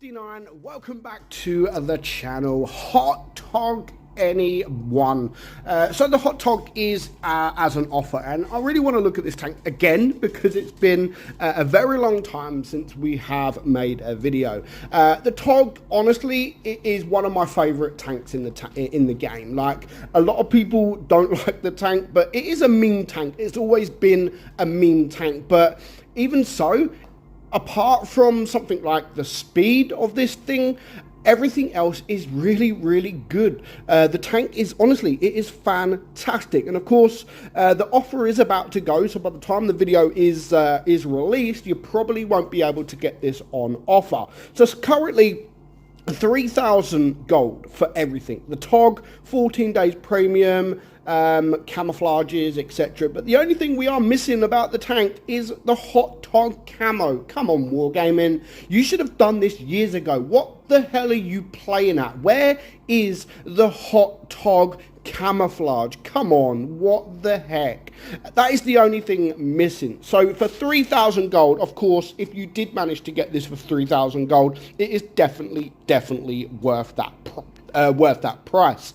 69, welcome back to the channel. Hot TOG anyone. So the Hot TOG is as an offer, and I really want to look at this tank again because it's been a very long time since we have made a video. The TOG, honestly, it is one of my favorite tanks in the game. Like, a lot of people don't like the tank, but it is a meme tank. It's always been a meme tank, but even so, apart from something like the speed of this thing, everything else is really, really good. The tank is, honestly, it is fantastic. And of course, the offer is about to go, so by the time the video is released, you probably won't be able to get this on offer. So it's currently 3,000 gold for everything. The TOG, 14 days premium, camouflages, etc. But the only thing we are missing about the tank is the Hot TOG camo. Come on, Wargaming, you should have done this years ago. What the hell are you playing at? Where is the Hot TOG camouflage? Come on, what the heck? That is the only thing missing. So for 3,000 gold, of course, if you did manage to get this for 3,000 gold, it is definitely worth that price.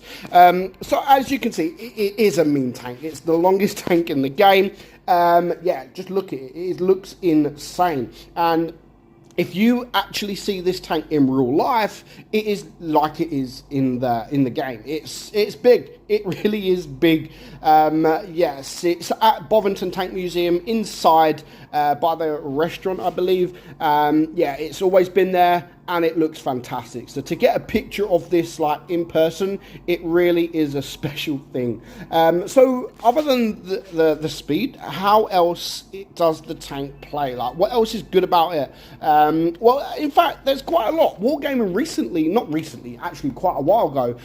So as you can see, it is a meme tank. It's the longest tank in the game. Yeah, just look at it. It looks insane. And if you actually see this tank in real life, it is like it is in the game. It's big. It really is big. Yes, it's at Bovington Tank Museum inside by the restaurant, I believe. Yeah, it's always been there, and it looks fantastic. So to get a picture of this like in person, it really is a special thing. So other than the speed, how else does the tank play? Like, what else is good about it? Well, in fact, there's quite a lot. Wargaming not recently, actually quite a while ago,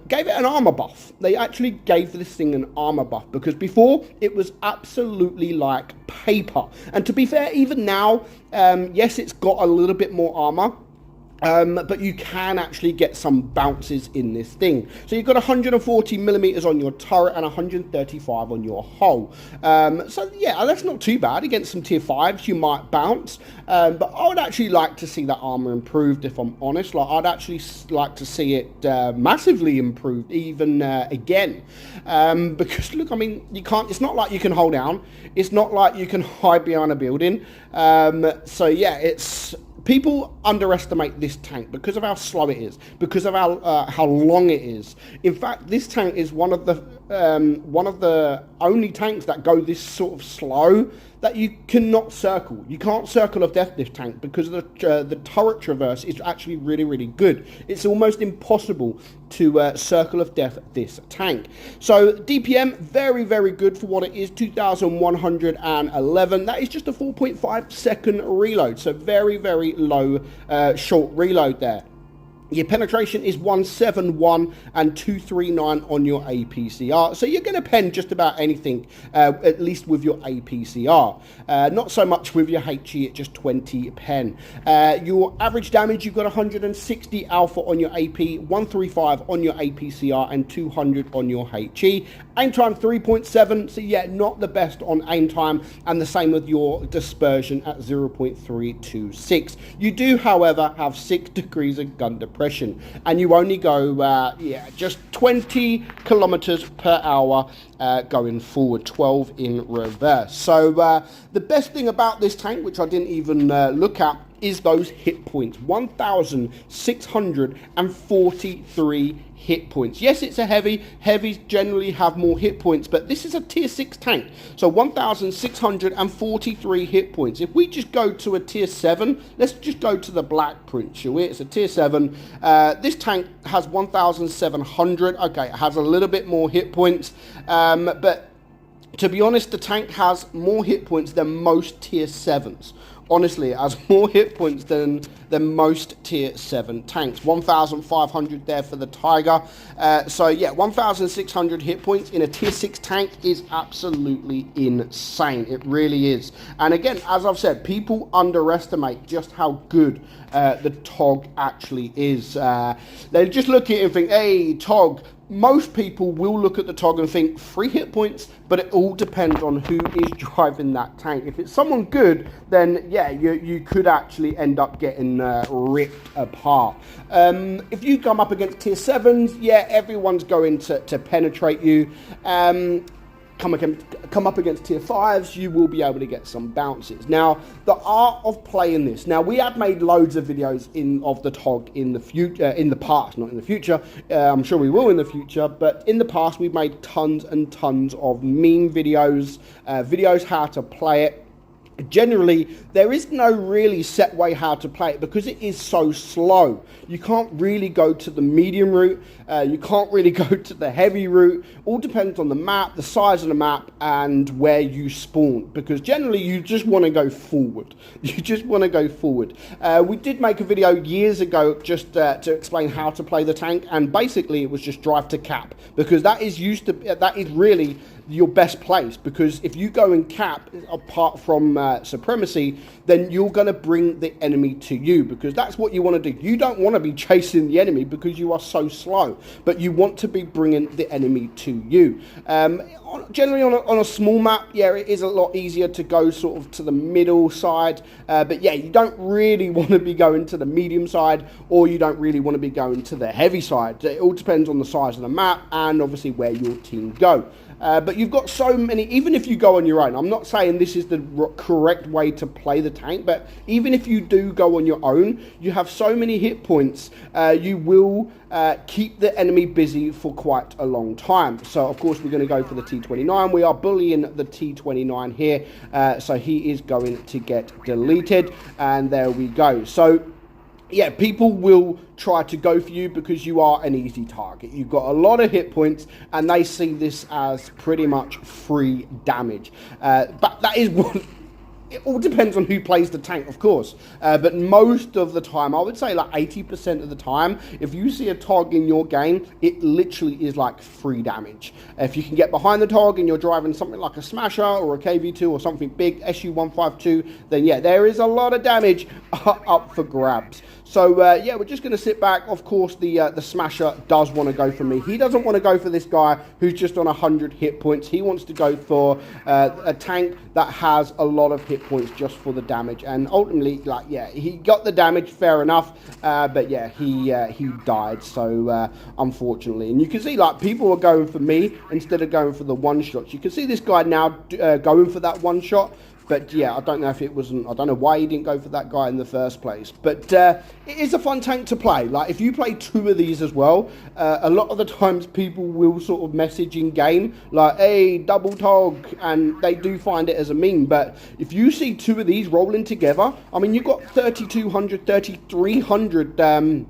gave it an armor buff. They actually gave this thing an armor buff, because before it was absolutely like paper. And to be fair, even now, yes, it's got a little bit more armor, but you can actually get some bounces in this thing. So you've got 140 millimeters on your turret and 135 on your hull. So yeah, that's not too bad. Against some tier 5s, you might bounce. But I would actually like to see that armor improved, if I'm honest. Like, I'd actually like to see it massively improved, even again. Because look, I mean, you can't, it's not like you can hold down. It's not like you can hide behind a building. So yeah, people underestimate this tank because of how slow it is, because of how long it is. In fact, this tank is one of the only tanks that go this sort of slow that you cannot circle. You can't circle of death this tank because the turret traverse is actually really, really good. It's almost impossible to circle of death this tank. So DPM, very, very good for what it is, 2,111. That is just a 4.5 second reload, so very, very low short reload there. Your penetration is 171 and 239 on your APCR. So you're going to pen just about anything, at least with your APCR. Not so much with your HE at just 20 pen. Your average damage, you've got 160 alpha on your AP, 135 on your APCR, and 200 on your HE. Aim time 3.7, so yeah, not the best on aim time, and the same with your dispersion at 0.326. You do, however, have 6 degrees of gun depression, and you only go just 20 kilometers per hour going forward, 12 in reverse. So the best thing about this tank, which I didn't even look at, is those hit points. 1,643 hit points. Yes, it's a heavy. Heavies generally have more hit points, but this is a tier 6 tank. So 1,643 hit points. If we just go to a tier 7, let's just go to the black print, shall we? It's a tier 7. This tank has 1,700. Okay, it has a little bit more hit points, but to be honest, the tank has more hit points than most tier 7s. Honestly, it has more hit points than most tier 7 tanks. 1,500 there for the Tiger. So yeah, 1,600 hit points in a tier 6 tank is absolutely insane. It really is. And again, as I've said, people underestimate just how good the TOG actually is. They just look at it and think, hey, TOG, most people will look at the TOG and think 3 hit points, but it all depends on who is driving that tank. If it's someone good, then yeah, you could actually end up getting ripped apart. If you come up against tier 7s, yeah, everyone's going to penetrate you. Come up against tier 5s, you will be able to get some bounces. Now, the art of playing this. Now, we have made loads of videos of the TOG in the future, in the past, not in the future. I'm sure we will in the future, but in the past, we've made tons and tons of meme videos, videos how to play it. Generally, there is no really set way how to play it because it is so slow. You can't really go to the medium route. You can't really go to the heavy route. All depends on the map, the size of the map, and where you spawn. Because generally, you just want to go forward. You just want to go forward. We did make a video years ago just to explain how to play the tank, and basically, it was just drive to cap because that is really your best place, because if you go and cap apart from supremacy, then you're going to bring the enemy to you, because that's what you want to do. You don't want to be chasing the enemy because you are so slow, but you want to be bringing the enemy to you. Generally on a small map, yeah, it is a lot easier to go sort of to the middle side, but yeah, you don't really want to be going to the medium side, or you don't really want to be going to the heavy side. It all depends on the size of the map and obviously where your team go. But you've got so many, even if you go on your own, I'm not saying this is the correct way to play the tank, but even if you do go on your own, you have so many hit points, you will keep the enemy busy for quite a long time. So of course we're going to go for the T29. We are bullying the T29 here, so he is going to get deleted, and there we go. So yeah, people will try to go for you because you are an easy target. You've got a lot of hit points, and they see this as pretty much free damage. But that is what... It all depends on who plays the tank, of course. But most of the time, I would say like 80% of the time, if you see a TOG in your game, it literally is like free damage. If you can get behind the TOG and you're driving something like a Smasher or a KV2 or something big, SU-152, then yeah, there is a lot of damage up for grabs. So yeah, we're just going to sit back. Of course, the Smasher does want to go for me. He doesn't want to go for this guy who's just on 100 hit points. He wants to go for a tank that has a lot of hit points just for the damage. And ultimately, like, yeah, he got the damage, fair enough. But yeah, he died. So unfortunately, and you can see like people are going for me instead of going for the one shots. You can see this guy now going for that one shot. But yeah, I don't know if it wasn't, I don't know why he didn't go for that guy in the first place. But it is a fun tank to play. Like, if you play 2 of these as well, a lot of the times people will sort of message in game, like, hey, double TOG, and they do find it as a meme. But if you see 2 of these rolling together, I mean, you've got 3,200, 3,300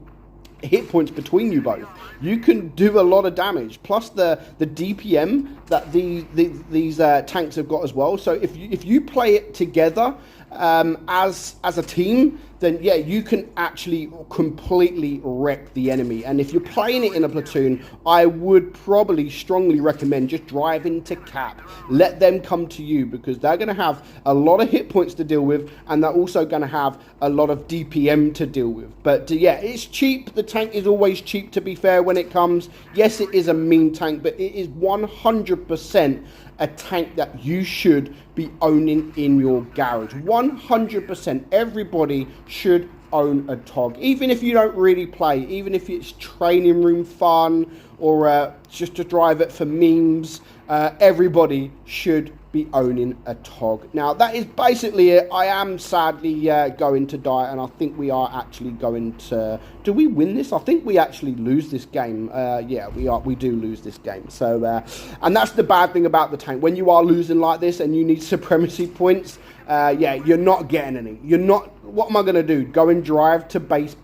hit points between you both. You can do a lot of damage, plus the DPM that these tanks have got as well. So if you play it together as a team, then yeah, you can actually completely wreck the enemy. And if you're playing it in a platoon, I would probably strongly recommend just driving to cap. Let them come to you, because they're going to have a lot of hit points to deal with, and they're also going to have a lot of DPM to deal with. But yeah, it's cheap. The tank is always cheap, to be fair, when it comes. Yes, it is a mean tank, but it is 100% a tank that you should be owning in your garage. 100%. Everybody should own a TOG, even if you don't really play, even if it's training room fun or just to drive it for memes. Everybody should be owning a TOG. Now, that is basically it. I am sadly going to die, and I think we are actually going to... Do we win this? I think we actually lose this game. Yeah, we do lose this game. So, and that's the bad thing about the tank. When you are losing like this and you need supremacy points, yeah, you're not getting any. You're not... What am I going to do? Go and drive to base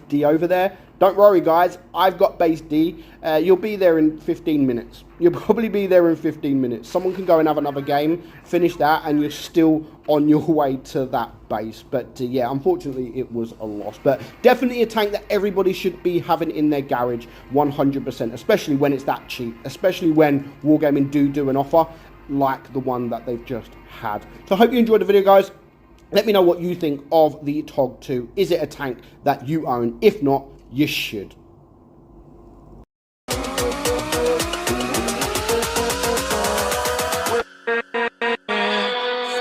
D over there? Don't worry, guys. I've got base D. You'll be there in 15 minutes. You'll probably be there in 15 minutes. Someone can go and have another game, finish that, and you're still on your way to that base. But yeah, unfortunately, it was a loss. But definitely a tank that everybody should be having in their garage, 100%, especially when it's that cheap, especially when Wargaming do an offer like the one that they've just had. So I hope you enjoyed the video, guys. Let me know what you think of the TOG II. Is it a tank that you own? If not, you should.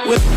with